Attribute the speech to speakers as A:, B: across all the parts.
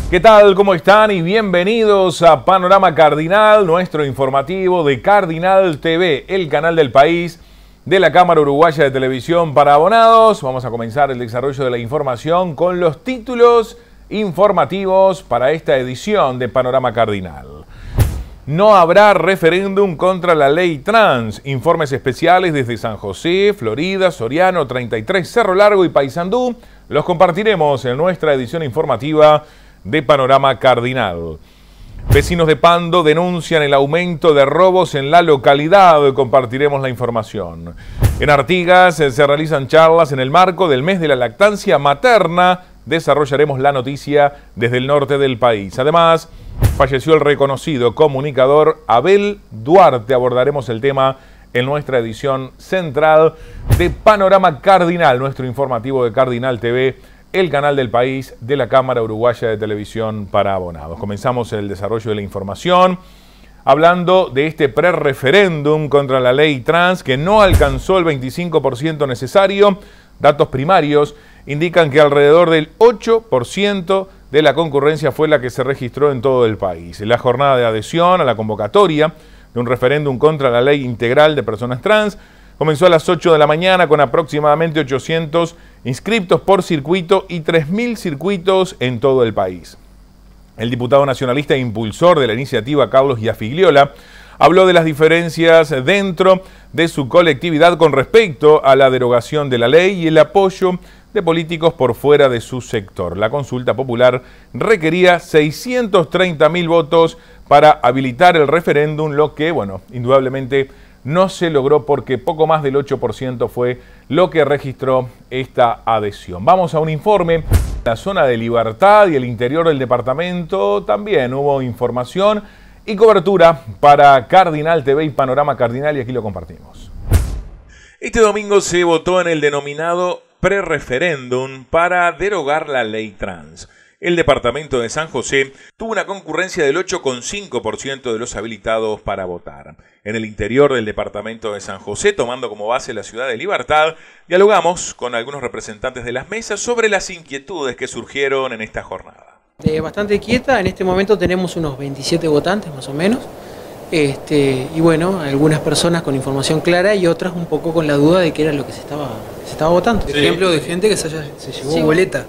A: ¿Qué tal? ¿Cómo están? Y bienvenidos a Panorama Cardinal, nuestro informativo de Cardinal TV, el canal del país de la Cámara Uruguaya de Televisión para abonados. Vamos a comenzar el desarrollo de la información con los títulos informativos para esta edición de Panorama Cardinal. No habrá referéndum contra la ley trans. Informes especiales desde San José, Florida, Soriano, 33, Cerro Largo y Paysandú. Los compartiremos en nuestra edición informativa de Panorama Cardinal. Vecinos de Pando denuncian el aumento de robos en la localidad. Compartiremos la información. En Artigas se realizan charlas en el marco del mes de la lactancia materna. Desarrollaremos la noticia desde el norte del país. Además, falleció el reconocido comunicador Abel Duarte. Abordaremos el tema en nuestra edición central de Panorama Cardinal, nuestro informativo de Cardinal TV, el canal del país de la Cámara Uruguaya de Televisión para abonados. Comenzamos el desarrollo de la información hablando de este pre-referéndum contra la ley trans que no alcanzó el 25% necesario. Datos primarios indican que alrededor del 8% de la concurrencia fue la que se registró en todo el país. La jornada de adhesión a la convocatoria de un referéndum contra la ley integral de personas trans comenzó a las 8 de la mañana con aproximadamente 800 inscriptos por circuito y 3.000 circuitos en todo el país. El diputado nacionalista e impulsor de la iniciativa, Carlos Iafigliola, habló de las diferencias dentro de su colectividad con respecto a la derogación de la ley y el apoyo de políticos por fuera de su sector. La consulta popular requería 630.000 votos para habilitar el referéndum, lo que, bueno, indudablemente no se logró porque poco más del 8% fue lo que registró esta adhesión. Vamos a un informe. En la zona de Libertad y el interior del departamento también hubo información y cobertura para Cardinal TV y Panorama Cardinal, y aquí lo compartimos. Este domingo se votó en el denominado pre-referéndum para derogar la ley trans. El departamento de San José tuvo una concurrencia del 8,5% de los habilitados para votar. En el interior del departamento de San José, tomando como base la ciudad de Libertad, dialogamos con algunos representantes de las mesas sobre las inquietudes que surgieron en esta jornada.
B: Bastante quieta, en este momento tenemos unos 27 votantes más o menos, y bueno, algunas personas con información clara y otras un poco con la duda de qué era lo que se estaba votando.
C: Sí. Ejemplo de gente que se llevó boleta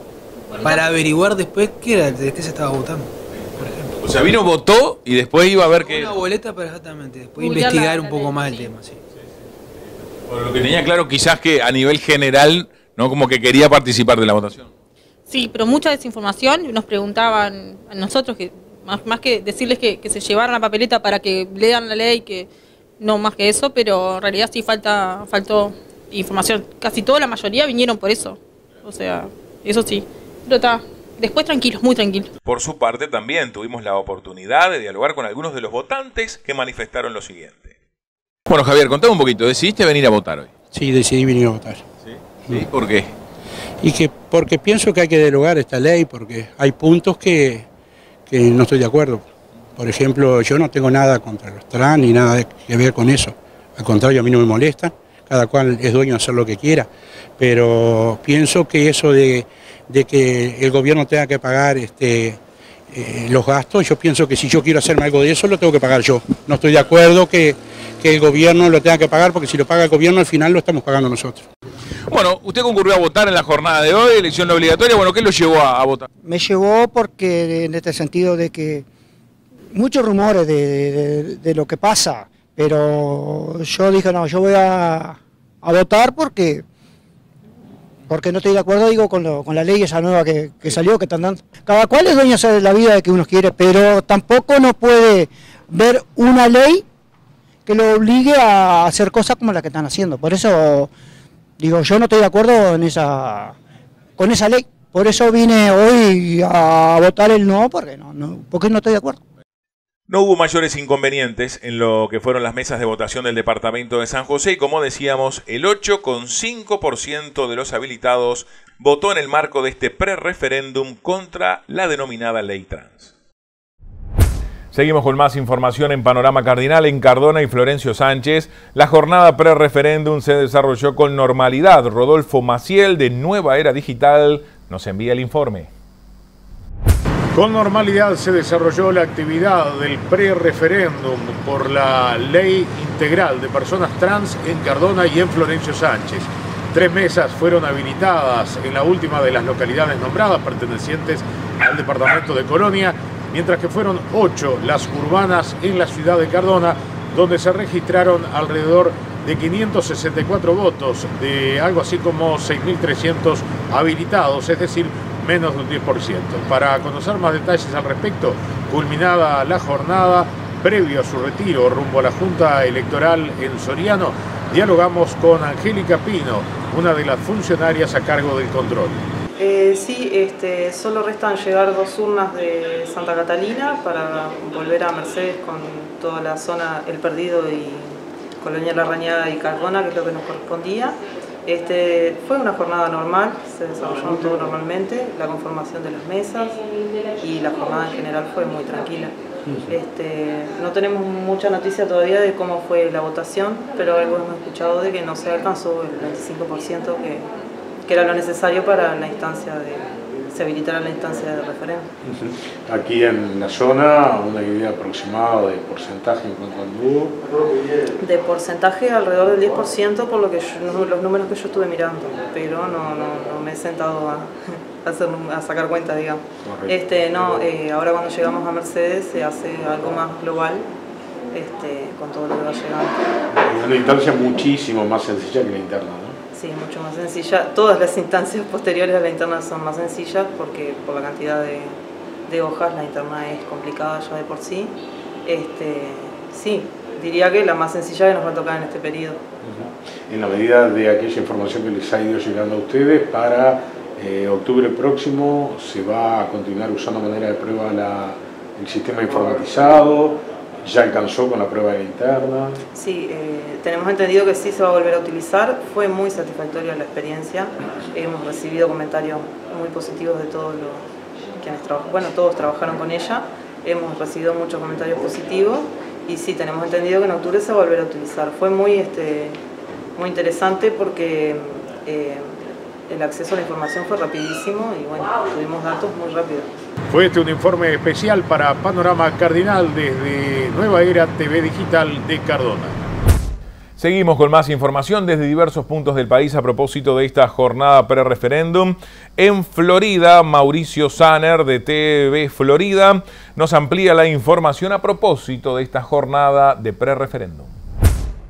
C: para averiguar después de qué se estaba votando, por ejemplo.
A: O sea, vino, votó y después iba a ver qué...
C: Una boleta para exactamente, después investigar un poco más el tema, sí.
A: Bueno, lo que tenía claro quizás que a nivel general, ¿no? Como que quería participar de la votación.
D: Sí, pero mucha desinformación. Nos preguntaban a nosotros, que más que decirles que se llevaran la papeleta para que lean la ley, que no más que eso, pero en realidad sí faltó información. Casi toda la mayoría vinieron por eso. O sea, eso sí. Pero está, después tranquilos, muy tranquilos.
A: Por su parte también tuvimos la oportunidad de dialogar con algunos de los votantes que manifestaron lo siguiente. Bueno, Javier, contame un poquito, ¿decidiste venir a votar hoy?
E: Sí, decidí venir a votar.
A: ¿Sí? ¿Por qué?
E: Porque pienso que hay que derogar esta ley, porque hay puntos que no estoy de acuerdo. Por ejemplo, yo no tengo nada contra los trans ni nada que ver con eso. Al contrario, a mí no me molesta. Cada cual es dueño de hacer lo que quiera. Pero pienso que eso de que el gobierno tenga que pagar los gastos, yo pienso que si yo quiero hacerme algo de eso, lo tengo que pagar yo. No estoy de acuerdo que el gobierno lo tenga que pagar, porque si lo paga el gobierno, al final lo estamos pagando nosotros.
A: Bueno, usted concurrió a votar en la jornada de hoy, elección obligatoria. Bueno, ¿qué lo llevó a votar?
F: Me llevó porque, en este sentido de que muchos rumores de lo que pasa, pero yo dije, no, yo voy a votar porque no estoy de acuerdo, digo, con la ley esa nueva que salió, que están dando. Cada cual es dueño de la vida que uno quiere, pero tampoco no puede ver una ley que lo obligue a hacer cosas como las que están haciendo. Por eso digo, yo no estoy de acuerdo con esa ley. Por eso vine hoy a votar el no, porque no estoy de acuerdo.
A: No hubo mayores inconvenientes en lo que fueron las mesas de votación del departamento de San José y, como decíamos, el 8,5% de los habilitados votó en el marco de este pre-referéndum contra la denominada ley trans. Seguimos con más información en Panorama Cardinal. En Cardona y Florencio Sánchez, la jornada pre-referéndum se desarrolló con normalidad. Rodolfo Maciel, de Nueva Era Digital, nos envía el informe.
G: Con normalidad se desarrolló la actividad del pre-referéndum por la Ley Integral de Personas Trans en Cardona y en Florencio Sánchez. 3 mesas fueron habilitadas en la última de las localidades nombradas pertenecientes al departamento de Colonia, mientras que fueron 8 las urbanas en la ciudad de Cardona, donde se registraron alrededor de 564 votos, de algo así como 6.300 habilitados, es decir, menos de un 10%. Para conocer más detalles al respecto, culminada la jornada, previo a su retiro rumbo a la Junta Electoral en Soriano, dialogamos con Angélica Pino, una de las funcionarias a cargo del control.
H: Sí, solo restan llegar 2 urnas de Santa Catalina para volver a Mercedes con toda la zona El Perdido y Colonia La Rañada y Cardona, que es lo que nos correspondía. Fue una jornada normal, se desarrolló todo normalmente, la conformación de las mesas y la jornada en general fue muy tranquila. No tenemos mucha noticia todavía de cómo fue la votación, pero algo hemos escuchado de que no se alcanzó el 25% que era lo necesario para la instancia se habilitara la instancia de referéndum.
G: Aquí en la zona, una idea aproximada de porcentaje en cuanto al dúo.
H: De porcentaje alrededor del 10% por lo que los números que yo estuve mirando, pero no me he sentado a sacar cuenta, digamos. Ahora cuando llegamos a Mercedes se hace algo más global, con todo lo que va llegando.
G: Es una instancia muchísimo más sencilla que la interna, ¿no?
H: Sí, mucho más sencilla. Todas las instancias posteriores a la interna son más sencillas porque por la cantidad de hojas la interna es complicada ya de por sí. Sí, diría que la más sencilla que nos va a tocar en este periodo.
G: En la medida de aquella información que les ha ido llegando a ustedes, para octubre próximo se va a continuar usando de manera de prueba el sistema informatizado. ¿Ya alcanzó con la prueba de la interna?
H: Sí, tenemos entendido que sí se va a volver a utilizar. Fue muy satisfactoria la experiencia. Hemos recibido comentarios muy positivos de todos quienes trabajan. Bueno, todos trabajaron con ella. Hemos recibido muchos comentarios positivos y sí, tenemos entendido que en octubre se va a volver a utilizar. Fue muy interesante porque el acceso a la información fue rapidísimo y bueno, tuvimos datos muy rápidos.
G: Fue un informe especial para Panorama Cardinal desde Nueva Era TV Digital de Cardona.
A: Seguimos con más información desde diversos puntos del país a propósito de esta jornada pre-referéndum. En Florida, Mauricio Saner de TV Florida nos amplía la información a propósito de esta jornada de pre-referéndum.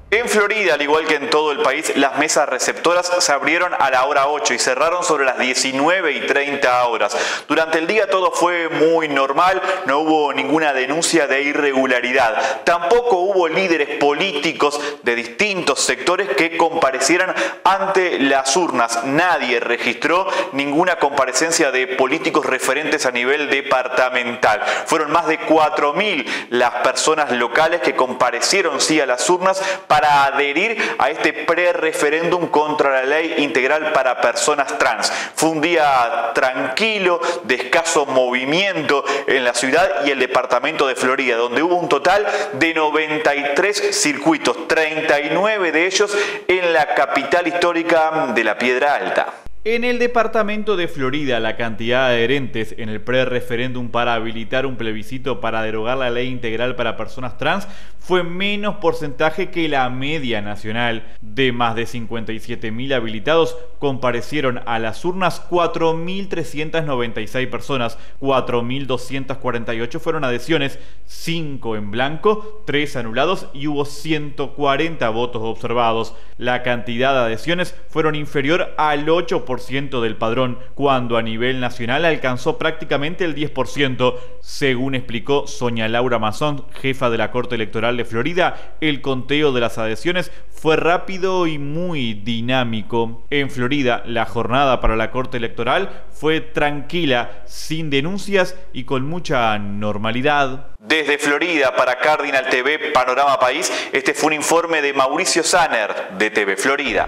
I: En Florida, al igual que en todo el país, las mesas receptoras se abrieron a la hora 8 y cerraron sobre las 19:30 horas. Durante el día todo fue muy normal, no hubo ninguna denuncia de irregularidad. Tampoco hubo líderes políticos de distintos sectores que comparecieran ante las urnas. Nadie registró ninguna comparecencia de políticos referentes a nivel departamental. Fueron más de 4.000 las personas locales que comparecieron sí a las urnas para adherir a este pre-referéndum contra la Ley Integral para Personas Trans. Fue un día tranquilo, de escaso movimiento en la ciudad y el departamento de Florida, donde hubo un total de 93 circuitos, 39 de ellos en la capital histórica de la Piedra Alta. En el departamento de Florida, la cantidad de adherentes en el pre-referéndum para habilitar un plebiscito para derogar la ley integral para personas trans fue menos porcentaje que la media nacional. De más de 57.000 habilitados, comparecieron a las urnas 4.396 personas, 4.248 fueron adhesiones, 5 en blanco, 3 anulados y hubo 140 votos observados. La cantidad de adhesiones fueron inferior al 8% del padrón, cuando a nivel nacional alcanzó prácticamente el 10%. Según explicó Sonia Laura Mazón, jefa de la Corte Electoral de Florida, el conteo de las adhesiones fue rápido y muy dinámico. En Florida, la jornada para la Corte Electoral fue tranquila, sin denuncias y con mucha normalidad. Desde Florida, para Cardinal TV Panorama País, este fue un informe de Mauricio Saner, de TV Florida.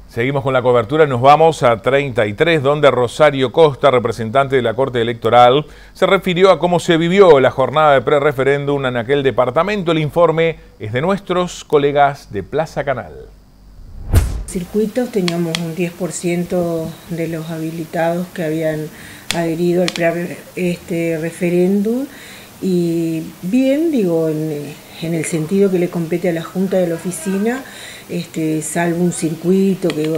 A: Seguimos con la cobertura y nos vamos a 33, donde Rosario Costa, representante de la Corte Electoral, se refirió a cómo se vivió la jornada de pre-referéndum en aquel departamento. El informe es de nuestros colegas de Plaza Canal.
J: Circuitos teníamos un 10% de los habilitados que habían adherido al referéndum, y bien, digo, en el sentido que le compete a la Junta de la Oficina, salvo un circuito que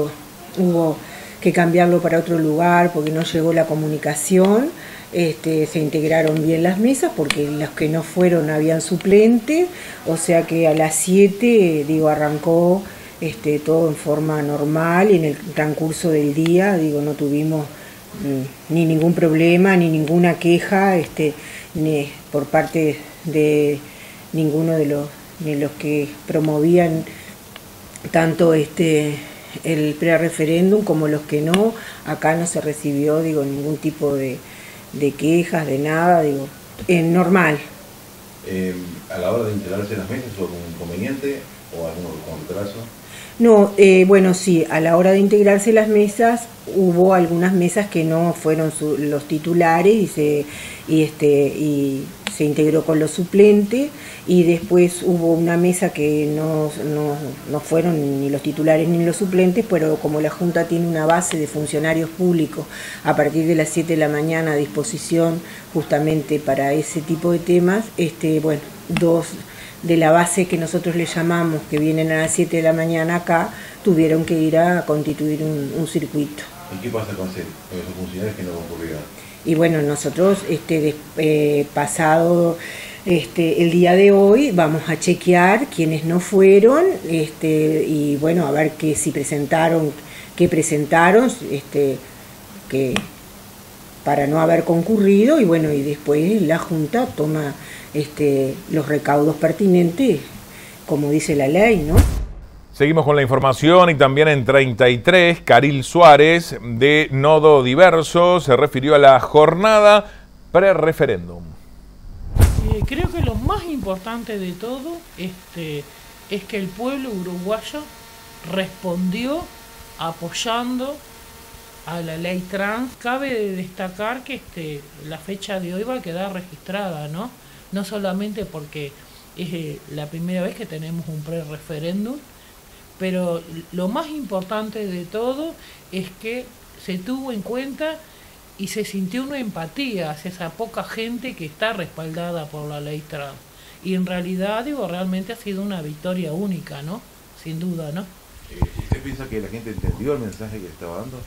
J: hubo que cambiarlo para otro lugar porque no llegó la comunicación. Se integraron bien las mesas porque los que no fueron habían suplentes, o sea que a las 7, digo, arrancó todo en forma normal, y en el transcurso del día, digo, no tuvimos ni ningún problema, ni ninguna queja ni por parte de ninguno de los que promovían tanto el pre-referéndum como los que no. Acá no se recibió, digo, ningún tipo de quejas, de nada, digo, normal.
K: ¿A la hora de integrarse en las mesas hubo algún inconveniente o algún retraso?
J: No, bueno, sí, a la hora de integrarse las mesas hubo algunas mesas que no fueron los titulares y se integró con los suplentes, y después hubo una mesa que no fueron ni los titulares ni los suplentes, pero como la Junta tiene una base de funcionarios públicos a partir de las 7 de la mañana a disposición justamente para ese tipo de temas, bueno, dos de la base que nosotros le llamamos, que vienen a las 7 de la mañana acá, tuvieron que ir a constituir un circuito.
K: ¿Y qué pasa con esos funcionarios que no concurrieron?
J: Y bueno, nosotros pasado el día de hoy vamos a chequear quienes no fueron, y bueno, a ver qué presentaron, que para no haber concurrido, y bueno, y después la Junta toma los recaudos pertinentes, como dice la ley, ¿no?
A: Seguimos con la información, y también en 33, Caril Suárez, de Nodo Diverso, se refirió a la jornada pre-referéndum.
L: Creo que lo más importante de todo es que el pueblo uruguayo respondió apoyando a la ley trans. Cabe destacar que la fecha de hoy va a quedar registrada, ¿no? No solamente porque es la primera vez que tenemos un pre-referéndum, pero lo más importante de todo es que se tuvo en cuenta y se sintió una empatía hacia esa poca gente que está respaldada por la ley trans. Y en realidad, digo, realmente ha sido una victoria única, ¿no? Sin duda, ¿no?
K: ¿Usted piensa que la gente entendió el mensaje que estaba dando?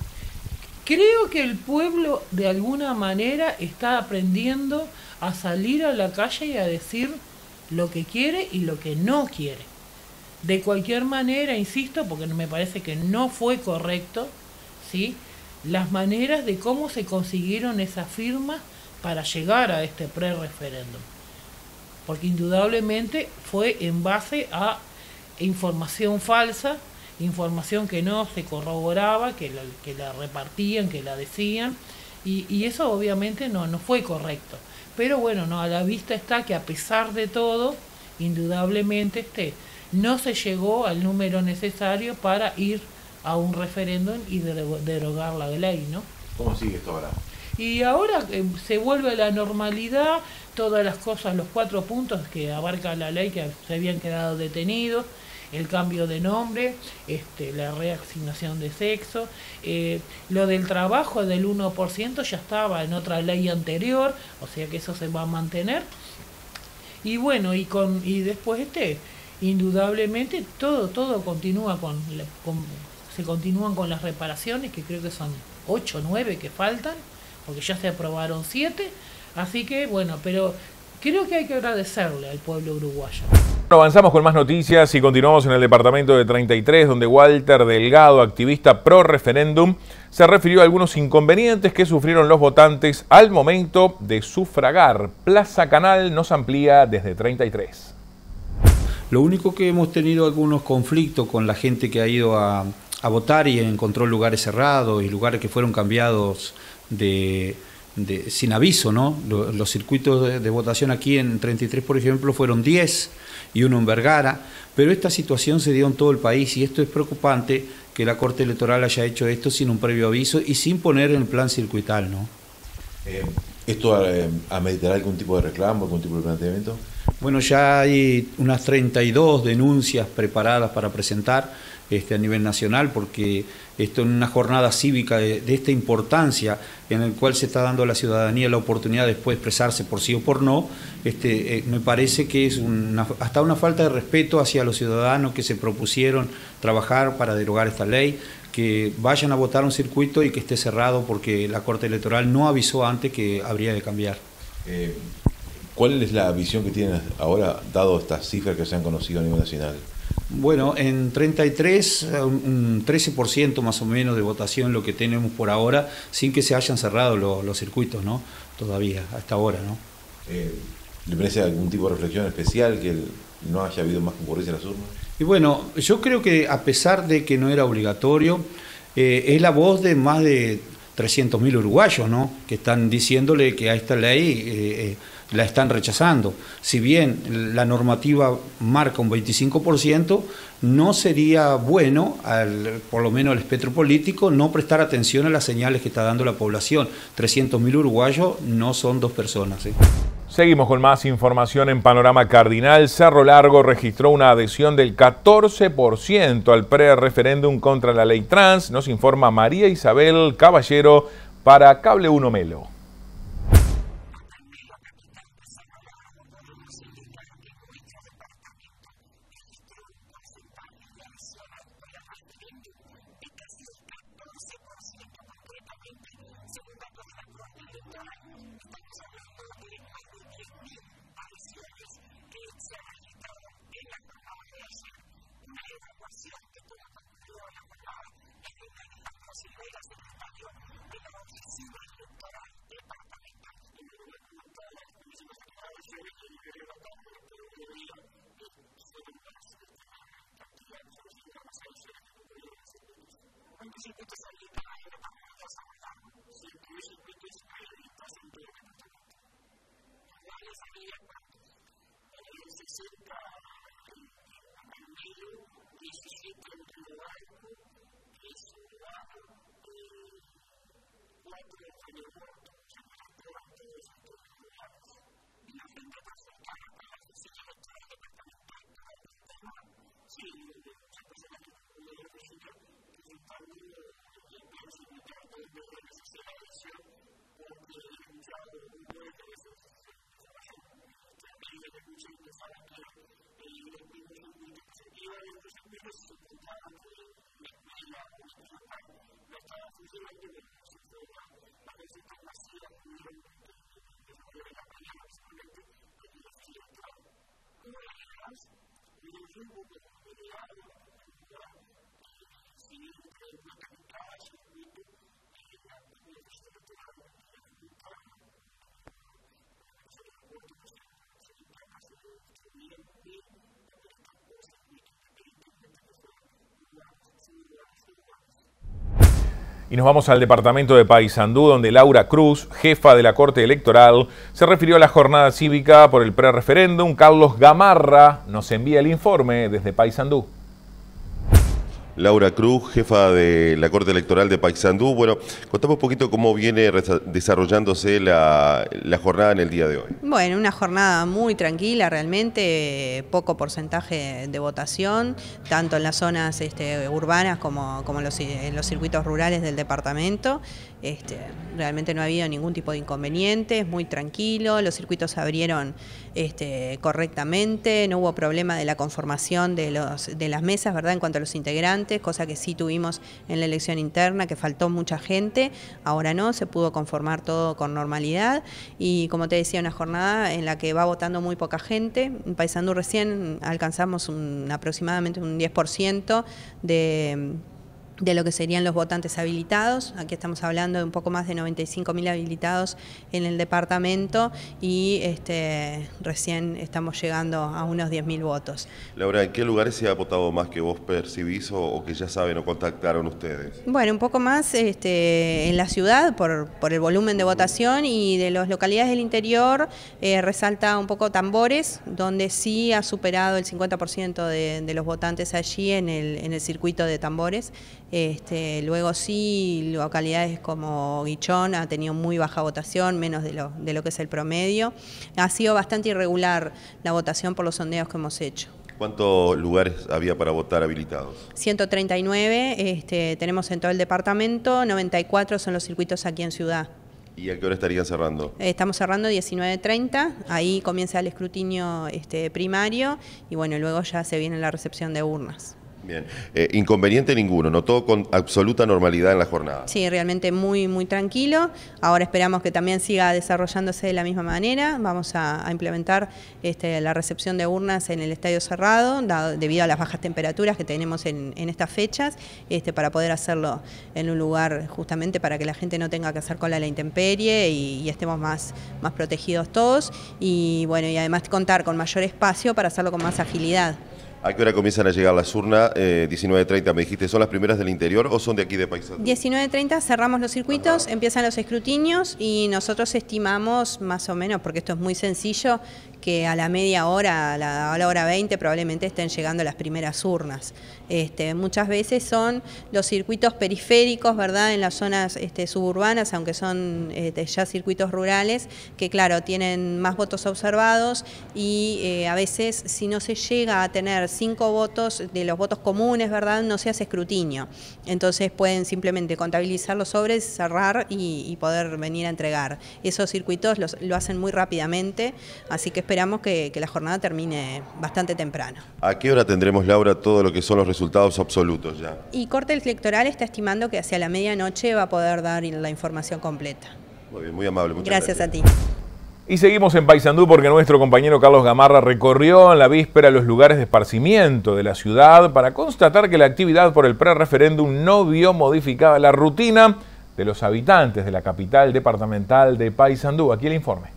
L: Creo que el pueblo de alguna manera está aprendiendo a salir a la calle y a decir lo que quiere y lo que no quiere. De cualquier manera, insisto, porque me parece que no fue correcto, ¿sí?, las maneras de cómo se consiguieron esas firmas para llegar a este pre-referéndum. Porque indudablemente fue en base a información falsa, información que no se corroboraba, que la repartían, que la decían, y eso obviamente no fue correcto. Pero bueno, no, a la vista está que a pesar de todo, indudablemente no se llegó al número necesario para ir a un referéndum y derogar la ley, ¿no?
K: ¿Cómo sigue esto ahora?
L: Y ahora se vuelve a la normalidad, todas las cosas, los 4 puntos que abarca la ley que se habían quedado detenidos, el cambio de nombre, la reasignación de sexo, lo del trabajo del 1% ya estaba en otra ley anterior, o sea que eso se va a mantener. Y bueno, y después indudablemente todo continúa se continúan con las reparaciones, que creo que son 8 o 9 que faltan, porque ya se aprobaron 7, así que bueno, pero creo que hay que agradecerle al pueblo uruguayo.
A: Avanzamos con más noticias y continuamos en el departamento de 33, donde Walter Delgado, activista pro referéndum, se refirió a algunos inconvenientes que sufrieron los votantes al momento de sufragar. Plaza Canal nos amplía desde 33.
M: Lo único que hemos tenido algunos conflictos con la gente que ha ido a votar y encontró lugares cerrados y lugares que fueron cambiados sin aviso, ¿no? Los circuitos de votación aquí en 33, por ejemplo, fueron 10 y uno en Vergara, pero esta situación se dio en todo el país y esto es preocupante, que la Corte Electoral haya hecho esto sin un previo aviso y sin poner en el plan circuital, ¿no?
K: ¿Esto ameritará algún tipo de reclamo, algún tipo de planteamiento?
M: Bueno, ya hay unas 32 denuncias preparadas para presentar a nivel nacional, porque esto en una jornada cívica de esta importancia, en el cual se está dando a la ciudadanía la oportunidad de después expresarse por sí o por no, me parece que es hasta una falta de respeto hacia los ciudadanos que se propusieron trabajar para derogar esta ley, que vayan a votar un circuito y que esté cerrado porque la Corte Electoral no avisó antes que habría de cambiar.
K: ¿Cuál es la visión que tienen ahora, dado estas cifras que se han conocido a nivel nacional?
M: Bueno, en 33, un 13% más o menos de votación lo que tenemos por ahora, sin que se hayan cerrado los circuitos, ¿no? Todavía, hasta ahora, ¿no?
K: ¿Le parece algún tipo de reflexión especial que no haya habido más concurrencia en las urnas?
M: Y bueno, yo creo que a pesar de que no era obligatorio, es la voz de más de 300.000 uruguayos, ¿no? Que están diciéndole que a esta ley la están rechazando. Si bien la normativa marca un 25%, no sería bueno, por lo menos al espectro político, no prestar atención a las señales que está dando la población. 300.000 uruguayos no son dos personas, ¿eh?
A: Seguimos con más información en Panorama Cardinal. Cerro Largo registró una adhesión del 14% al pre-referéndum contra la ley trans. Nos informa María Isabel Caballero para Cable 1 Melo. Y nos vamos al departamento de Paysandú, donde Laura Cruz, jefa de la Corte Electoral, se refirió a la jornada cívica por el pre-referéndum. Carlos Gamarra nos envía el informe desde Paysandú.
N: Laura Cruz, jefa de la Corte Electoral de Paysandú. Bueno, contame un poquito cómo viene desarrollándose la jornada en el día de hoy.
O: Bueno, una jornada muy tranquila, realmente poco porcentaje de votación, tanto en las zonas urbanas como en los circuitos rurales del departamento. Realmente no ha habido ningún tipo de inconveniente, es muy tranquilo, los circuitos se abrieron correctamente, no hubo problema de la conformación de las mesas, ¿verdad?, en cuanto a los integrantes, cosa que sí tuvimos en la elección interna, que faltó mucha gente. Ahora no, se pudo conformar todo con normalidad y, como te decía, una jornada en la que va votando muy poca gente. En Paysandú recién alcanzamos aproximadamente un 10% de lo que serían los votantes habilitados. Aquí estamos hablando de un poco más de 95.000 habilitados en el departamento y recién estamos llegando a unos 10.000 votos.
N: Laura, ¿en qué lugares se ha votado más que vos percibís o que ya saben o contactaron ustedes?
O: Bueno, un poco más en la ciudad por el volumen de votación, y de las localidades del interior resalta un poco Tambores, donde sí ha superado el 50% de los votantes allí en el circuito de Tambores. Luego sí, localidades como Guichón ha tenido muy baja votación, menos de lo que es el promedio. Ha sido bastante irregular la votación por los sondeos que hemos hecho.
N: ¿Cuántos lugares había para votar habilitados?
O: 139 tenemos en todo el departamento, 94 son los circuitos aquí en Ciudad.
N: ¿Y a qué hora estarían cerrando?
O: Estamos cerrando 19:30, ahí comienza el escrutinio primario y bueno, luego ya se viene la recepción de urnas.
N: Bien, inconveniente ninguno, ¿no? Todo con absoluta normalidad en la jornada.
O: Sí, realmente muy tranquilo. Ahora esperamos que también siga desarrollándose de la misma manera. Vamos a implementar la recepción de urnas en el estadio cerrado, debido a las bajas temperaturas que tenemos en estas fechas, para poder hacerlo en un lugar justamente para que la gente no tenga que hacer cola a la intemperie y estemos más protegidos todos. Y bueno, y además contar con mayor espacio para hacerlo con más agilidad.
N: ¿A qué hora comienzan a llegar las urnas? 19:30 me dijiste, ¿son las primeras del interior o son de aquí de Paysandú?
O: 19:30 cerramos los circuitos, empiezan los escrutinios y nosotros estimamos más o menos, porque esto es muy sencillo, que a la media hora, a la hora 20 probablemente estén llegando las primeras urnas. Muchas veces son los circuitos periféricos, ¿verdad?, en las zonas suburbanas, aunque son ya circuitos rurales, que claro, tienen más votos observados y a veces si no se llega a tener 5 votos de los votos comunes, ¿verdad?, no se hace escrutinio. Entonces pueden simplemente contabilizar los sobres, cerrar y poder venir a entregar. Esos circuitos lo hacen muy rápidamente, así que esperamos que la jornada termine bastante temprano.
N: ¿A qué hora tendremos, Laura, todo lo que son los resultados absolutos ya?
O: Y Corte Electoral está estimando que hacia la medianoche va a poder dar la información completa.
N: Muy bien, muy amable. Muchas
O: gracias.
N: Gracias
O: a ti.
A: Y seguimos en Paysandú porque nuestro compañero Carlos Gamarra recorrió en la víspera los lugares de esparcimiento de la ciudad para constatar que la actividad por el prereferéndum no vio modificada la rutina de los habitantes de la capital departamental de Paysandú. Aquí el informe.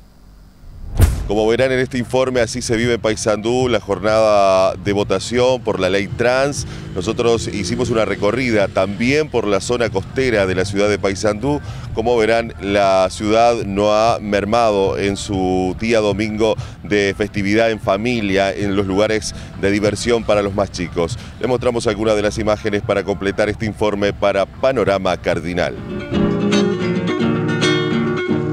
N: Como verán en este informe, así se vive en Paysandú la jornada de votación por la ley trans. Nosotros hicimos una recorrida también por la zona costera de la ciudad de Paysandú. Como verán, la ciudad no ha mermado en su día domingo de festividad en familia, en los lugares de diversión para los más chicos. Les mostramos algunas de las imágenes para completar este informe para Panorama Cardinal.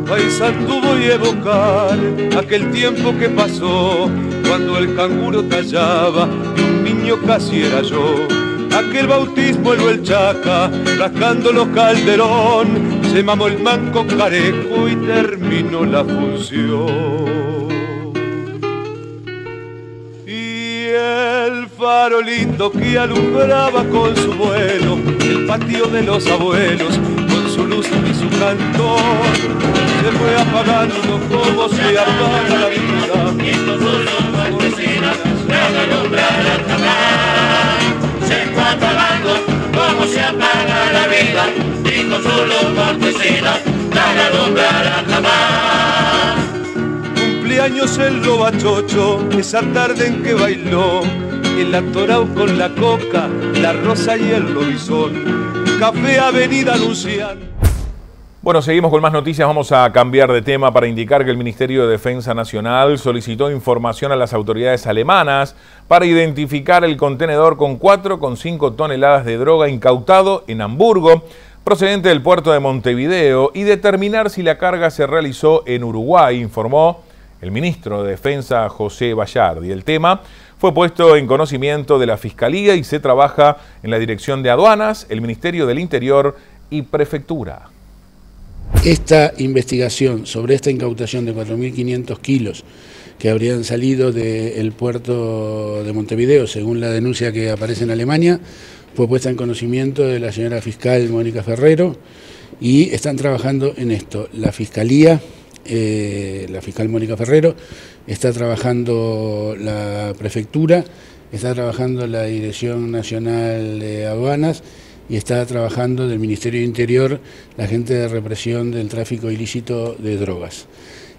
P: Paysandú voy a evocar aquel tiempo que pasó, cuando el canguro tallaba y un niño casi era yo. Aquel bautismo en el Chaca, rascando los Calderón, se mamó el manco Carejo y terminó la función. Y el farolito que alumbraba con su vuelo el patio de los abuelos, con su luz y su cantor, se fue apagando como se apaga la vida. Y con sus vecinas no alumbrarán jamás. Se fue apagando como se apaga la vida. Y con sus vecinas no alumbrarán jamás. Cumpleaños el lobachocho, esa tarde en que bailó el atorao con la coca, la rosa y el lobizón. Café Avenida Lucián.
A: Bueno, seguimos con más noticias. Vamos a cambiar de tema para indicar que el Ministerio de Defensa Nacional solicitó información a las autoridades alemanas para identificar el contenedor con 4,5 toneladas de droga incautado en Hamburgo, procedente del puerto de Montevideo, y determinar si la carga se realizó en Uruguay, informó el ministro de Defensa, José Bayardi. El tema fue puesto en conocimiento de la Fiscalía y se trabaja en la Dirección de Aduanas, el Ministerio del Interior y Prefectura.
E: Esta investigación sobre esta incautación de 4.500 kilos que habrían salido del puerto de Montevideo, según la denuncia que aparece en Alemania, fue puesta en conocimiento de la señora fiscal Mónica Ferrero y están trabajando en esto. La Fiscalía, la fiscal Mónica Ferrero, está trabajando la Prefectura, está trabajando la Dirección Nacional de Aduanas y está trabajando del Ministerio de Interior la gente de represión del tráfico ilícito de drogas.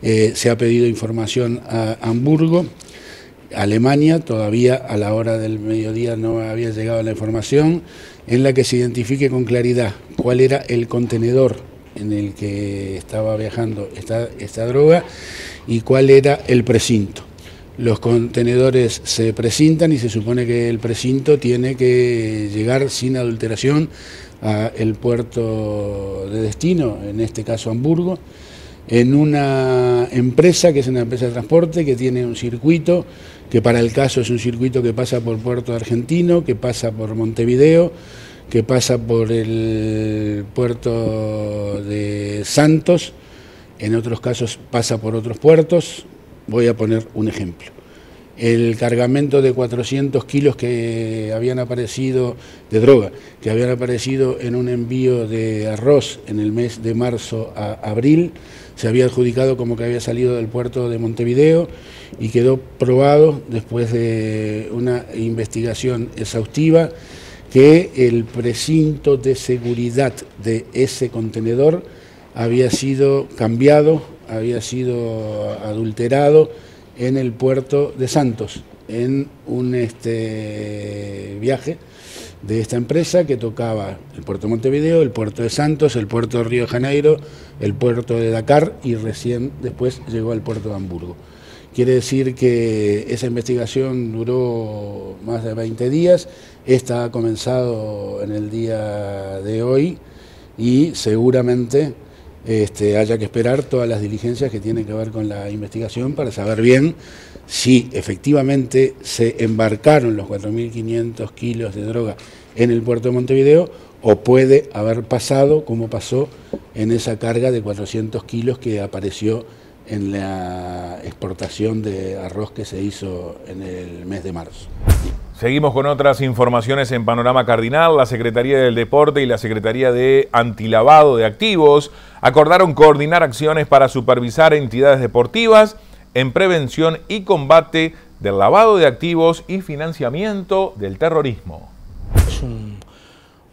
E: Se ha pedido información a Hamburgo, Alemania, todavía a la hora del mediodía no había llegado la información en la que se identifique con claridad cuál era el contenedor en el que estaba viajando esta droga y cuál era el precinto. los contenedores se precintan y se supone que el precinto tiene que llegar sin adulteración al puerto de destino, en este caso Hamburgo, en una empresa que es una empresa de transporte que tiene un circuito, que para el caso es un circuito que pasa por Puerto Argentino, que pasa por Montevideo, que pasa por el puerto de Santos, en otros casos pasa por otros puertos. Voy a poner un ejemplo. El cargamento de 400 kilos que habían aparecido, de droga, que habían aparecido en un envío de arroz en el mes de marzo a abril, se había adjudicado como que había salido del puerto de Montevideo y quedó probado, después de una investigación exhaustiva, que el precinto de seguridad de ese contenedor había sido cambiado, había sido adulterado en el puerto de Santos, en un viaje de esta empresa que tocaba el puerto de Montevideo, el puerto de Santos, el puerto de Río de Janeiro, el puerto de Dakar y recién después llegó al puerto de Hamburgo. Quiere decir que esa investigación duró más de 20 días, esta ha comenzado en el día de hoy y seguramente haya que esperar todas las diligencias que tienen que ver con la investigación para saber bien si efectivamente se embarcaron los 4.500 kilos de droga en el puerto de Montevideo o puede haber pasado como pasó en esa carga de 400 kilos que apareció en la exportación de arroz que se hizo en el mes de marzo.
A: Seguimos con otras informaciones en Panorama Cardinal. La Secretaría del Deporte y la Secretaría de Antilavado de Activos acordaron coordinar acciones para supervisar entidades deportivas en prevención y combate del lavado de activos y financiamiento del terrorismo.
Q: Es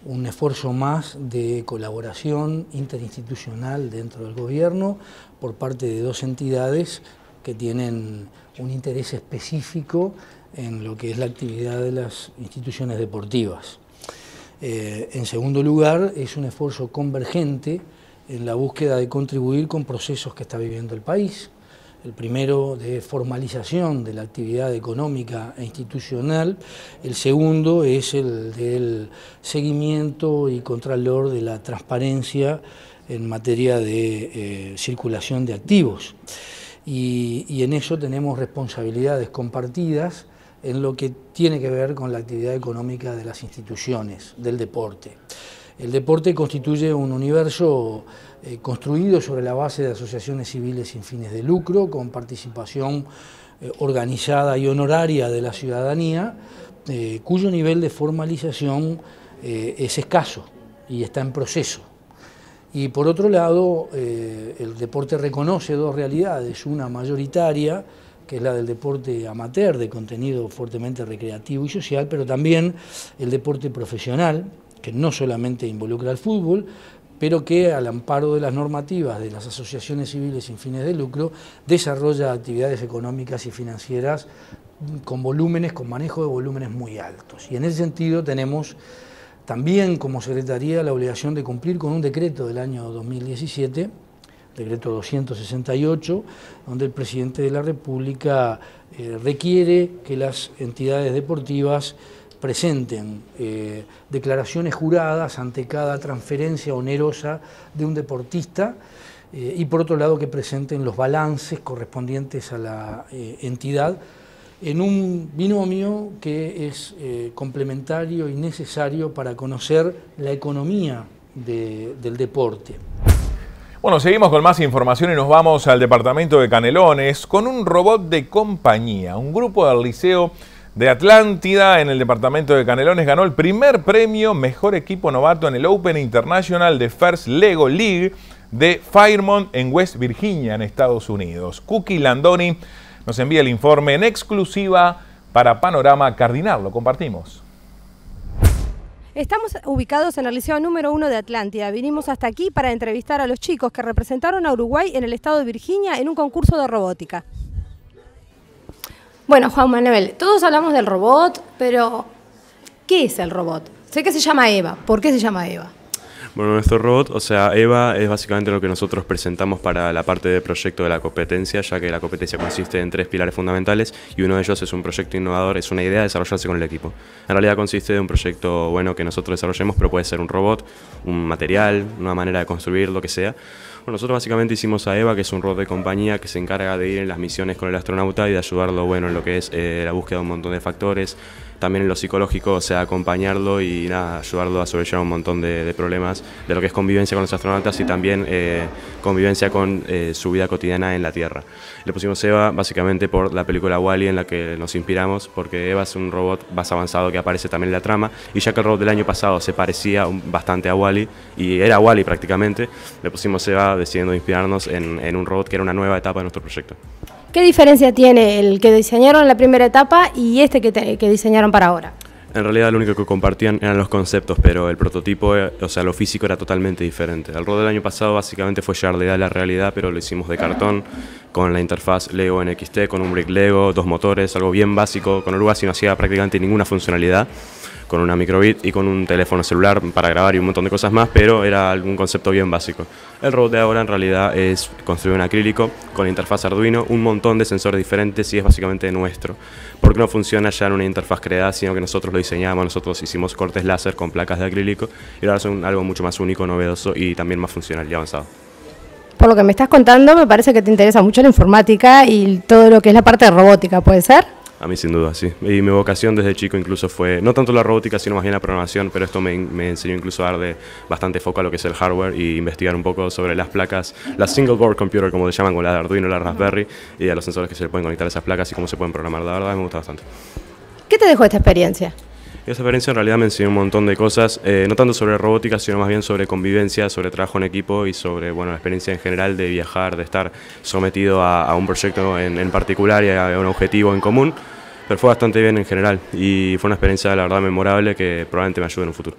Q: un esfuerzo más de colaboración interinstitucional dentro del gobierno por parte de dos entidades que tienen un interés específico en lo que es la actividad de las instituciones deportivas. En segundo lugar, es un esfuerzo convergente en la búsqueda de contribuir con procesos que está viviendo el país. El primero de formalización de la actividad económica e institucional, el segundo es el del seguimiento y contralor de la transparencia en materia de circulación de activos. Y en eso tenemos responsabilidades compartidas en lo que tiene que ver con la actividad económica de las instituciones, del deporte. El deporte constituye un universo construido sobre la base de asociaciones civiles sin fines de lucro, con participación organizada y honoraria de la ciudadanía, cuyo nivel de formalización es escaso y está en proceso. Y por otro lado, el deporte reconoce dos realidades, una mayoritaria, que es la del deporte amateur, de contenido fuertemente recreativo y social, pero también el deporte profesional, que no solamente involucra al fútbol, pero que al amparo de las normativas de las asociaciones civiles sin fines de lucro, desarrolla actividades económicas y financieras con manejo de volúmenes muy altos. Y en ese sentido tenemos también como Secretaría la obligación de cumplir con un decreto del año 2017, decreto 268, donde el presidente de la República requiere que las entidades deportivas presenten declaraciones juradas ante cada transferencia onerosa de un deportista y por otro lado que presenten los balances correspondientes a la entidad en un binomio que es complementario y necesario para conocer la economía del deporte.
A: Bueno, seguimos con más información y nos vamos al departamento de Canelones con un robot de compañía. Un grupo del Liceo de Atlántida en el departamento de Canelones ganó el primer premio Mejor Equipo Novato en el Open International de First Lego League de Fairmont en West Virginia, en Estados Unidos. Cookie Landoni nos envía el informe en exclusiva para Panorama Cardinal. Lo compartimos.
R: Estamos ubicados en el Liceo número 1 de Atlántida. Vinimos hasta aquí para entrevistar a los chicos que representaron a Uruguay en el estado de Virginia en un concurso de robótica. Bueno, Juan Manuel, todos hablamos del robot, pero ¿qué es el robot? Sé que se llama Eva. ¿Por qué se llama Eva?
S: Bueno, nuestro robot, o sea, EVA, es básicamente lo que nosotros presentamos para la parte de proyecto de la competencia, ya que la competencia consiste en 3 pilares fundamentales y uno de ellos es un proyecto innovador, es una idea de desarrollarse con el equipo. En realidad consiste de un proyecto bueno que nosotros desarrollemos, pero puede ser un robot, un material, una manera de construir, lo que sea. Bueno, nosotros básicamente hicimos a EVA, que es un robot de compañía que se encarga de ir en las misiones con el astronauta y de ayudarlo bueno, en lo que es la búsqueda de un montón de factores, también en lo psicológico, o sea, acompañarlo y nada, ayudarlo a sobrellevar un montón de problemas de lo que es convivencia con los astronautas y también convivencia con su vida cotidiana en la Tierra. Le pusimos EVA básicamente por la película WALL-E en la que nos inspiramos, porque EVA es un robot más avanzado que aparece también en la trama, y ya que el robot del año pasado se parecía bastante a WALL-E y era WALL-E prácticamente, le pusimos EVA decidiendo inspirarnos en un robot que era una nueva etapa de nuestro proyecto.
R: ¿Qué diferencia tiene el que diseñaron en la primera etapa y este que diseñaron para ahora?
S: En realidad lo único que compartían eran los conceptos, pero el prototipo, o sea, lo físico era totalmente diferente. El robot del año pasado básicamente fue llevar la idea a la realidad, pero lo hicimos de cartón, con la interfaz Lego NXT, con un brick Lego, 2 motores, algo bien básico. Con Uruguay no hacía prácticamente ninguna funcionalidad, con una microbit y con un teléfono celular para grabar y un montón de cosas más, pero era algún concepto bien básico. El robot de ahora en realidad es construido en acrílico, con interfaz Arduino, un montón de sensores diferentes y es básicamente nuestro. Porque no funciona ya en una interfaz creada, sino que nosotros lo diseñamos, nosotros hicimos cortes láser con placas de acrílico y ahora son algo mucho más único, novedoso y también más funcional y avanzado.
R: Por lo que me estás contando, me parece que te interesa mucho la informática y todo lo que es la parte de robótica, ¿puede ser?
S: A mí sin duda, sí. Y mi vocación desde chico incluso fue, no tanto la robótica, sino más bien la programación, pero esto me enseñó incluso a dar bastante foco a lo que es el hardware y investigar un poco sobre las placas, las single board computer, como se llaman, con la de Arduino, la Raspberry, y a los sensores que se le pueden conectar a esas placas y cómo se pueden programar. La verdad me gusta bastante.
R: ¿Qué te dejó esta experiencia?
S: Esa experiencia en realidad me enseñó un montón de cosas, no tanto sobre robótica, sino más bien sobre convivencia, sobre trabajo en equipo y sobre la experiencia en general de viajar, de estar sometido a un proyecto en particular y a un objetivo en común. Pero fue bastante bien en general y fue una experiencia, la verdad, memorable que probablemente me ayude en un futuro.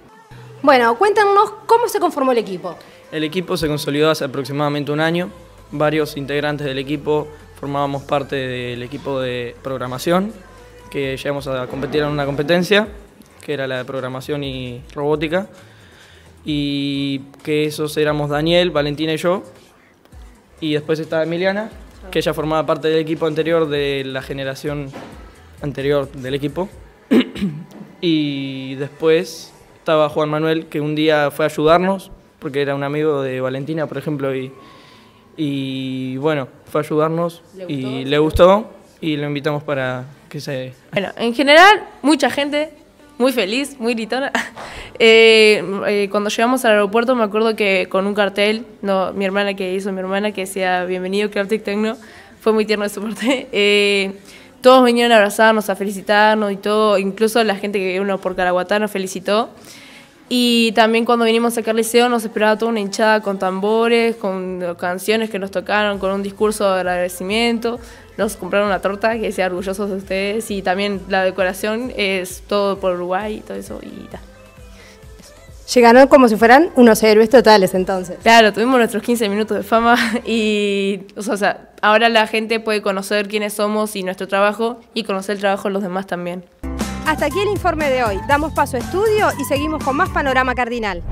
R: Bueno, cuéntanos cómo se conformó el equipo.
T: El equipo se consolidó hace aproximadamente un año. Varios integrantes del equipo formábamos parte del equipo de programación, que llegamos a competir en una competencia, que era la de programación y robótica, y que esos éramos Daniel, Valentina y yo, y después estaba Emiliana, que ella formaba parte del equipo anterior de la generación anterior del equipo, y después estaba Juan Manuel, que un día fue a ayudarnos, porque era un amigo de Valentina, por ejemplo, y bueno, fue a ayudarnos y le gustó, y lo invitamos para que se...
U: Bueno, en general, mucha gente, muy feliz, muy gritona. Cuando llegamos al aeropuerto me acuerdo que con un cartel, mi hermana que decía bienvenido Craftic Tecno, fue muy tierno de su parte. Todos vinieron a abrazarnos, a felicitarnos y todo, incluso la gente que vino por Caraguatá nos felicitó. Y también cuando vinimos a sacar liceo nos esperaba toda una hinchada con tambores, con canciones que nos tocaron, con un discurso de agradecimiento. Nos compraron una torta que decía orgullosos de ustedes y también la decoración es todo por Uruguay y todo eso y tal.
R: Llegaron como si fueran unos héroes totales entonces.
U: Claro, tuvimos nuestros 15 minutos de fama y o sea, ahora la gente puede conocer quiénes somos y nuestro trabajo y conocer el trabajo de los demás también.
R: Hasta aquí el informe de hoy. Damos paso a estudio y seguimos con más Panorama Cardinal.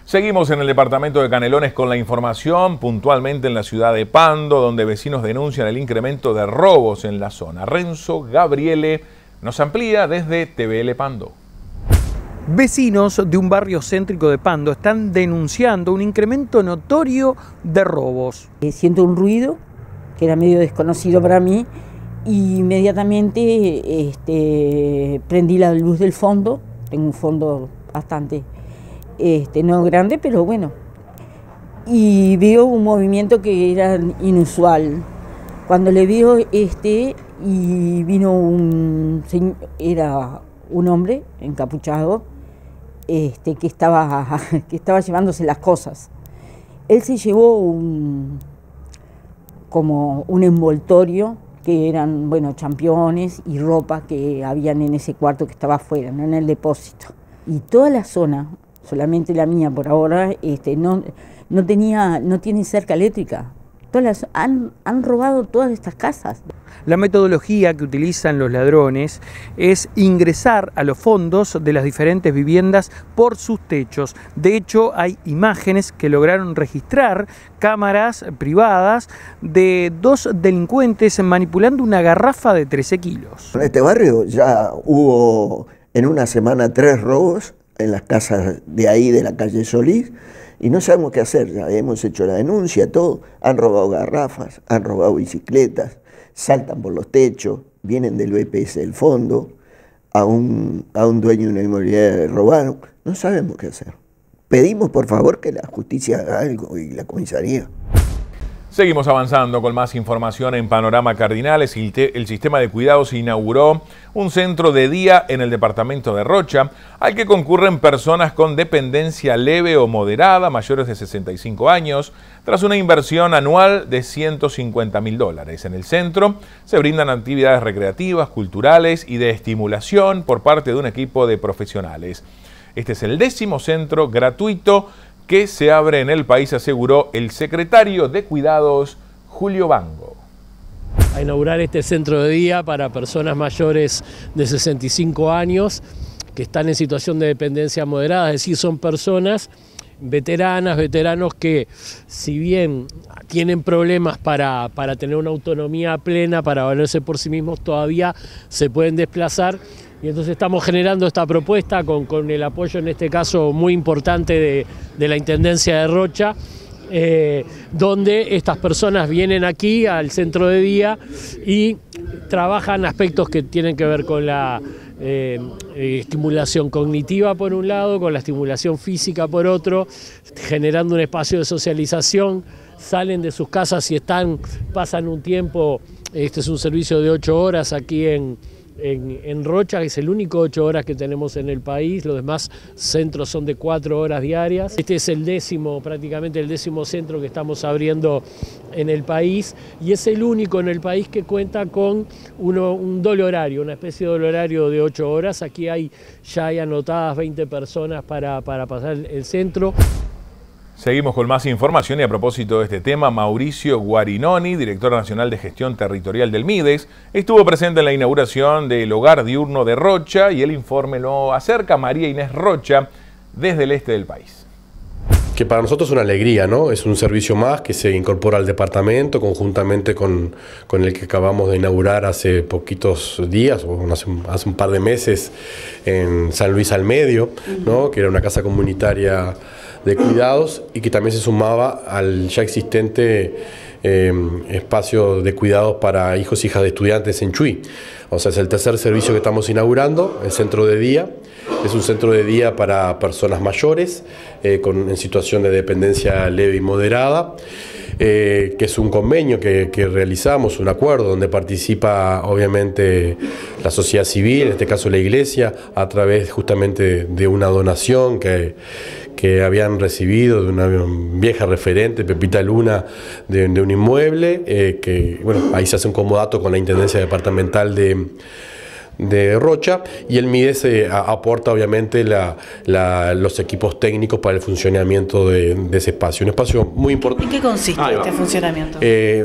A: Seguimos en el departamento de Canelones con la información, puntualmente en la ciudad de Pando, donde vecinos denuncian el incremento de robos en la zona. Renzo Gabriele nos amplía desde TVL Pando.
V: Vecinos de un barrio céntrico de Pando están denunciando un incremento notorio de robos.
W: Siento un ruido que era medio desconocido para mí y inmediatamente prendí la luz del fondo. Tengo un fondo bastante, no grande, pero bueno. Y veo un movimiento que era inusual. Cuando le veo y vino era un hombre encapuchado, que estaba llevándose las cosas. Él se llevó como un envoltorio que eran, bueno, championes y ropa que habían en ese cuarto que estaba afuera, no en el depósito. Y toda la zona, solamente la mía por ahora, no tiene cerca eléctrica. han robado todas estas casas.
V: La metodología que utilizan los ladrones es ingresar a los fondos de las diferentes viviendas por sus techos. De hecho, hay imágenes que lograron registrar cámaras privadas de 2 delincuentes manipulando una garrafa de 13 kilos.
B: En este barrio ya hubo en una semana 3 robos en las casas de ahí, de la calle Solís, y no sabemos qué hacer. Ya hemos hecho la denuncia, todo. Han robado garrafas, han robado bicicletas, saltan por los techos, vienen del BPS del fondo, a un dueño de una inmobiliaria robaron. No sabemos qué hacer. Pedimos por favor que la justicia haga algo y la comisaría.
A: Seguimos avanzando con más información en Panorama Cardinal. El sistema de cuidados inauguró un centro de día en el departamento de Rocha, al que concurren personas con dependencia leve o moderada, mayores de 65 años, tras una inversión anual de $150.000. En el centro se brindan actividades recreativas, culturales y de estimulación por parte de un equipo de profesionales. Este es el 10º centro gratuito que se abre en el país, aseguró el secretario de Cuidados, Julio Bango.
C: A inaugurar este centro de día para personas mayores de 65 años que están en situación de dependencia moderada, es decir, son personas veteranos que si bien tienen problemas para tener una autonomía plena, para valerse por sí mismos, todavía se pueden desplazar. Y entonces estamos generando esta propuesta con el apoyo, en este caso muy importante, de la Intendencia de Rocha, donde estas personas vienen aquí al centro de día y trabajan aspectos que tienen que ver con la estimulación cognitiva por un lado, con la estimulación física por otro, generando un espacio de socialización. Salen de sus casas y pasan un tiempo. Este es un servicio de 8 horas aquí en Rocha, que es el único 8 horas que tenemos en el país. Los demás centros son de 4 horas diarias. Este es prácticamente el 10º centro que estamos abriendo en el país, y es el único en el país que cuenta con un doble horario, una especie de doble horario de 8 horas. Aquí ya hay anotadas 20 personas para pasar el centro.
A: Seguimos con más información y a propósito de este tema, Mauricio Guarinoni, director nacional de gestión territorial del MIDES, estuvo presente en la inauguración del Hogar Diurno de Rocha, y el informe lo acerca María Inés Rocha desde el este del país.
D: Que para nosotros es una alegría, ¿no? Es un servicio más que se incorpora al departamento conjuntamente con el que acabamos de inaugurar hace poquitos días, o hace un par de meses, en San Luis al Medio, ¿no? Que era una casa comunitaria de cuidados y que también se sumaba al ya existente espacio de cuidados para hijos e hijas de estudiantes en Chuy. O sea, es el tercer servicio que estamos inaugurando, el centro de día. Es un centro de día para personas mayores en situación de dependencia leve y moderada, que es un convenio que realizamos, un acuerdo donde participa obviamente la sociedad civil, en este caso la iglesia, a través justamente de una donación que habían recibido de una vieja referente, Pepita Luna, de un inmueble, que bueno, ahí se hace un comodato con la Intendencia Departamental de Rocha, y el MIDES aporta obviamente los equipos técnicos para el funcionamiento de ese espacio. Un espacio muy importante.
X: ¿En qué consiste este funcionamiento?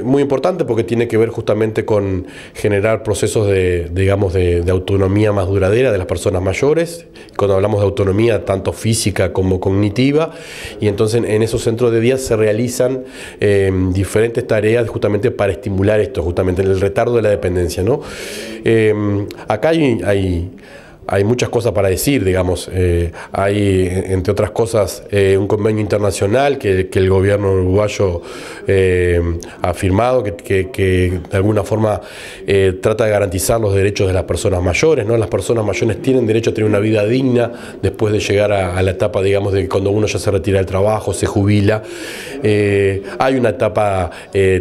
D: Muy importante porque tiene que ver justamente con generar procesos de autonomía más duradera de las personas mayores, cuando hablamos de autonomía tanto física como cognitiva, y entonces en esos centros de día se realizan diferentes tareas justamente para estimular esto, justamente en el retardo de la dependencia, ¿no? Acá hay muchas cosas para decir, digamos. Hay, entre otras cosas, un convenio internacional que el gobierno uruguayo ha firmado, que de alguna forma trata de garantizar los derechos de las personas mayores, ¿no? Las personas mayores tienen derecho a tener una vida digna después de llegar a la etapa, digamos, de cuando uno ya se retira del trabajo, se jubila. Hay una etapa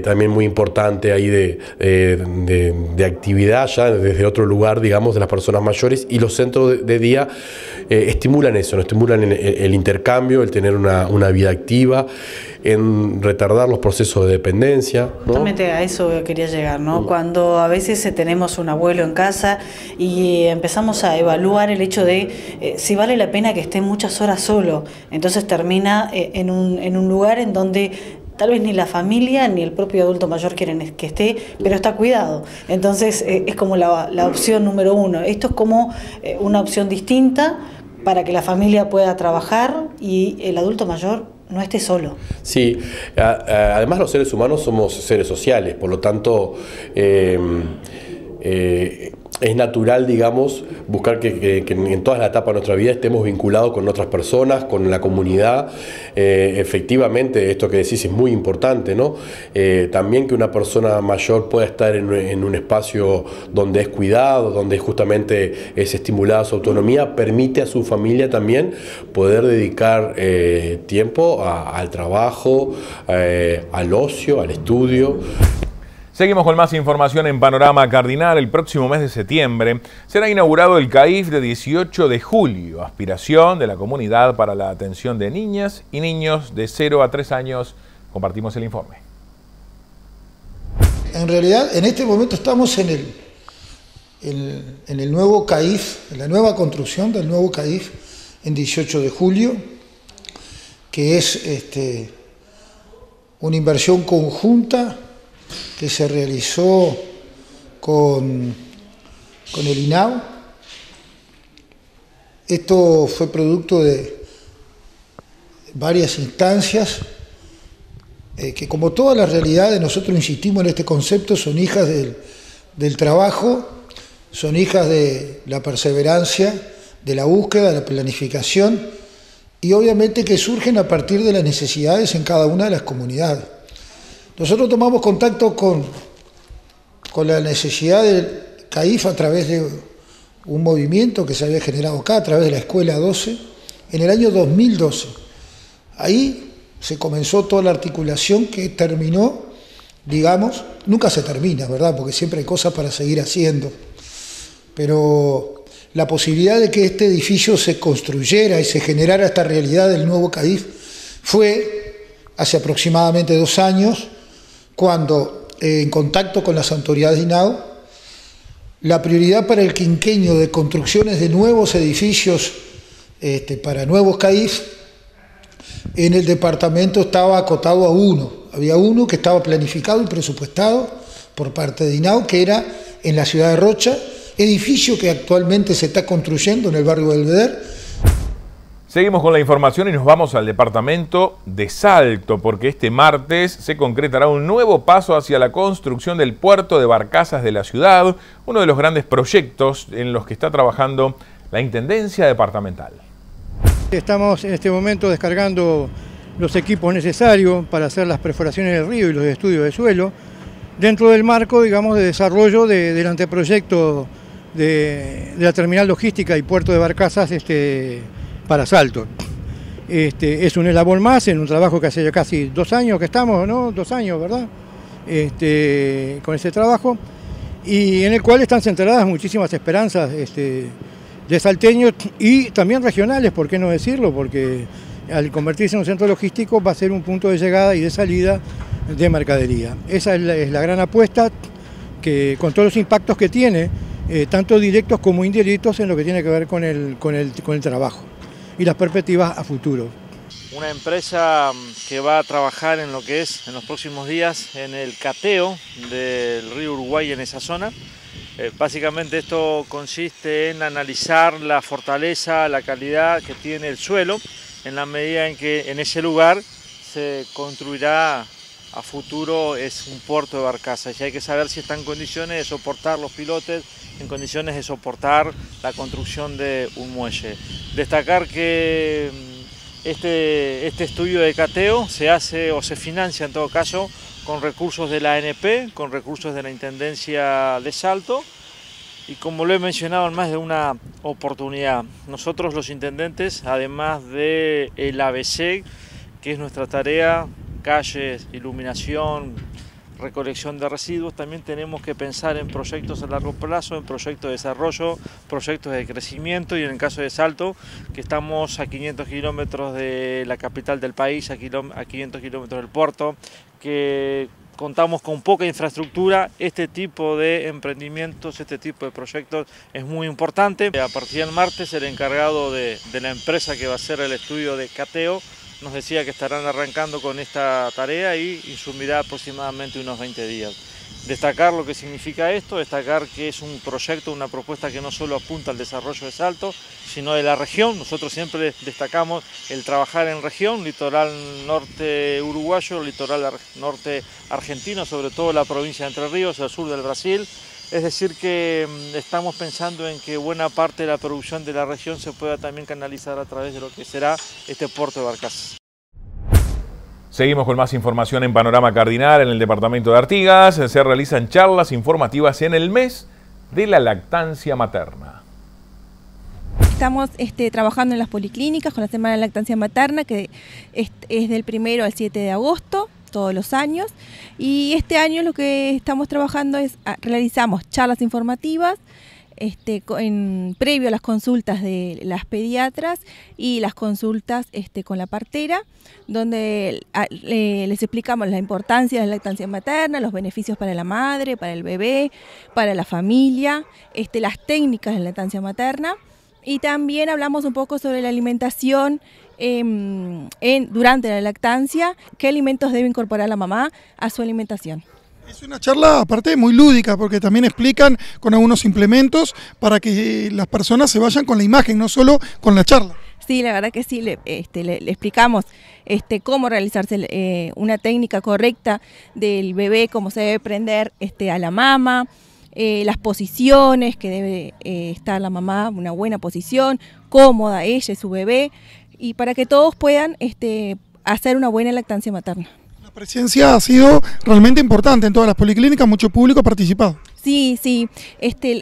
D: también muy importante ahí de actividad ya desde otro lugar, digamos, de las personas mayores, y los centros de día estimulan eso, ¿no? Estimulan el intercambio, el tener una vida activa, en retardar los procesos de dependencia, ¿no?
X: Justamente a eso quería llegar, ¿no? Cuando a veces tenemos un abuelo en casa y empezamos a evaluar el hecho de si vale la pena que esté muchas horas solo, entonces termina en un lugar en donde tal vez ni la familia ni el propio adulto mayor quieren que esté, pero está cuidado. Entonces es como la opción número uno. Esto es como una opción distinta para que la familia pueda trabajar y el adulto mayor no esté solo.
D: Sí, además los seres humanos somos seres sociales, por lo tanto es natural, digamos, buscar que en todas las etapas de nuestra vida estemos vinculados con otras personas, con la comunidad. Efectivamente, esto que decís es muy importante, ¿no? También que una persona mayor pueda estar en un espacio donde es cuidado, donde justamente es estimulada su autonomía, permite a su familia también poder dedicar tiempo al trabajo, al ocio, al estudio.
A: Seguimos con más información en Panorama Cardinal. El próximo mes de septiembre será inaugurado el CAIF de 18 de julio, aspiración de la comunidad para la atención de niñas y niños de 0 a 3 años. Compartimos el informe.
F: En realidad, en este momento estamos en el nuevo CAIF, en la nueva construcción del nuevo CAIF en 18 de julio, que es una inversión conjunta que se realizó con el INAU. Esto fue producto de varias instancias que, como todas las realidades, nosotros insistimos en este concepto, son hijas del trabajo, son hijas de la perseverancia, de la búsqueda, de la planificación y obviamente que surgen a partir de las necesidades en cada una de las comunidades. Nosotros tomamos contacto con la necesidad del CAIF a través de un movimiento que se había generado acá, a través de la Escuela 12, en el año 2012. Ahí se comenzó toda la articulación que terminó, digamos, nunca se termina, ¿verdad? Porque siempre hay cosas para seguir haciendo. Pero la posibilidad de que este edificio se construyera y se generara esta realidad del nuevo CAIF fue hace aproximadamente 2 años, cuando en contacto con las autoridades de INAU, la prioridad para el quinquenio de construcciones de nuevos edificios para nuevos CAIF en el departamento estaba acotado a uno. Había uno que estaba planificado y presupuestado por parte de INAU, que era en la ciudad de Rocha, edificio que actualmente se está construyendo en el barrio Belvedere.
A: Seguimos con la información y nos vamos al departamento de Salto, porque este martes se concretará un nuevo paso hacia la construcción del puerto de barcazas de la ciudad, uno de los grandes proyectos en los que está trabajando la Intendencia Departamental.
G: Estamos en este momento descargando los equipos necesarios para hacer las perforaciones del río y los estudios de suelo, dentro del marco, digamos, de desarrollo del anteproyecto de la terminal logística y puerto de barcazas para Salto. Es un eslabón más en un trabajo que hace ya casi 2 años que estamos, ¿no? 2 años, ¿verdad? Con ese trabajo, y en el cual están centradas muchísimas esperanzas de salteños y también regionales, ¿por qué no decirlo? Porque al convertirse en un centro logístico va a ser un punto de llegada y de salida de mercadería. Esa es la gran apuesta, que con todos los impactos que tiene, tanto directos como indirectos, en lo que tiene que ver con el trabajo y las perspectivas a futuro.
H: Una empresa que va a trabajar en lo que es en los próximos días en el cateo del río Uruguay en esa zona. Básicamente esto consiste en analizar la fortaleza, la calidad que tiene el suelo en la medida en que en ese lugar se construirá a futuro es un puerto de barcazas y hay que saber si está en condiciones de soportar los pilotes, en condiciones de soportar la construcción de un muelle. Destacar que este estudio de cateo se hace o se financia en todo caso con recursos de la ANP, con recursos de la Intendencia de Salto y como lo he mencionado en más de una oportunidad, nosotros los intendentes, además del ABC, que es nuestra tarea, calles, iluminación, recolección de residuos, también tenemos que pensar en proyectos a largo plazo, en proyectos de desarrollo, proyectos de crecimiento y en el caso de Salto, que estamos a 500 kilómetros de la capital del país, a 500 kilómetros del puerto, que contamos con poca infraestructura, este tipo de emprendimientos, este tipo de proyectos es muy importante. A partir del martes el encargado de la empresa que va a hacer el estudio de cateo nos decía que estarán arrancando con esta tarea y insumirá aproximadamente unos 20 días. Destacar lo que significa esto, destacar que es un proyecto, una propuesta que no solo apunta al desarrollo de Salto, sino de la región. Nosotros siempre destacamos el trabajar en región, litoral norte uruguayo, litoral norte argentino, sobre todo la provincia de Entre Ríos, el sur del Brasil. Es decir que estamos pensando en que buena parte de la producción de la región se pueda también canalizar a través de lo que será este puerto de barcazas.
A: Seguimos con más información en Panorama Cardinal. En el departamento de Artigas se realizan charlas informativas en el mes de la lactancia materna.
I: Estamos trabajando en las policlínicas con la Semana de Lactancia Materna, que es del 1 al 7 de agosto, todos los años. Y este año lo que estamos trabajando es, realizamos charlas informativas, previo a las consultas de las pediatras y las consultas con la partera, donde les explicamos la importancia de la lactancia materna, los beneficios para la madre, para el bebé, para la familia, las técnicas de la lactancia materna, y también hablamos un poco sobre la alimentación durante la lactancia, qué alimentos debe incorporar la mamá a su alimentación.
J: Es una charla aparte muy lúdica, porque también explican con algunos implementos para que las personas se vayan con la imagen, no solo con la charla.
I: Sí, la verdad que sí, le explicamos cómo realizarse una técnica correcta del bebé, cómo se debe prender a la mama, las posiciones que debe estar la mamá, una buena posición, cómoda ella y su bebé, y para que todos puedan hacer una buena lactancia materna.
J: La presencia ha sido realmente importante en todas las policlínicas, mucho público ha participado.
I: Sí, sí,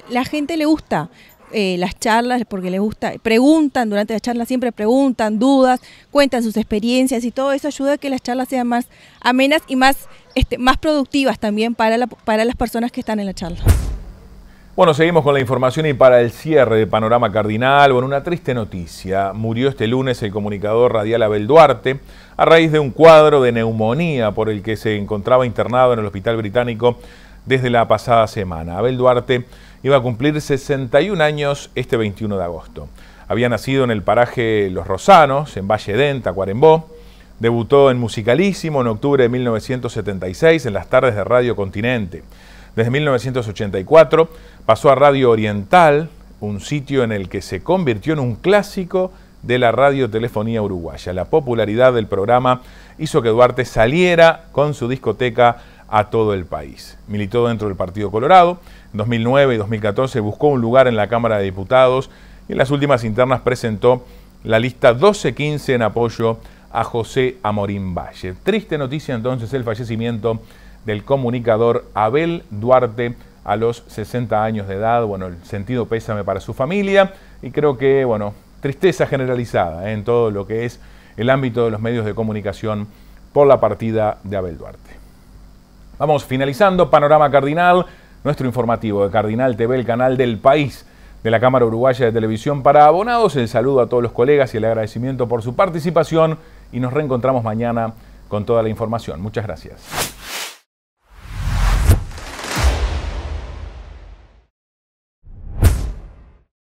I: la gente le gusta las charlas porque les gusta, preguntan durante las charlas, siempre preguntan, dudas, cuentan sus experiencias, y todo eso ayuda a que las charlas sean más amenas y más productivas también para las personas que están en la charla.
A: Bueno, seguimos con la información y para el cierre de Panorama Cardinal, bueno, una triste noticia. Murió este lunes el comunicador radial Abel Duarte a raíz de un cuadro de neumonía por el que se encontraba internado en el Hospital Británico desde la pasada semana. Abel Duarte iba a cumplir 61 años este 21 de agosto. Había nacido en el paraje Los Rosanos, en Valle d'En, Tacuarembó. Debutó en Musicalísimo en octubre de 1976 en las tardes de Radio Continente. Desde 1984 pasó a Radio Oriental, un sitio en el que se convirtió en un clásico de la radiotelefonía uruguaya. La popularidad del programa hizo que Duarte saliera con su discoteca a todo el país. Militó dentro del Partido Colorado. En 2009 y 2014 buscó un lugar en la Cámara de Diputados y en las últimas internas presentó la lista 1215 en apoyo a José Amorín Valle. Triste noticia entonces el fallecimiento del comunicador Abel Duarte a los 60 años de edad. Bueno, el sentido pésame para su familia y creo que, bueno, tristeza generalizada en todo lo que es el ámbito de los medios de comunicación por la partida de Abel Duarte. Vamos finalizando Panorama Cardinal, nuestro informativo de Cardinal TV, el canal del país de la Cámara Uruguaya de Televisión para abonados. El saludo a todos los colegas y el agradecimiento por su participación y nos reencontramos mañana con toda la información. Muchas gracias.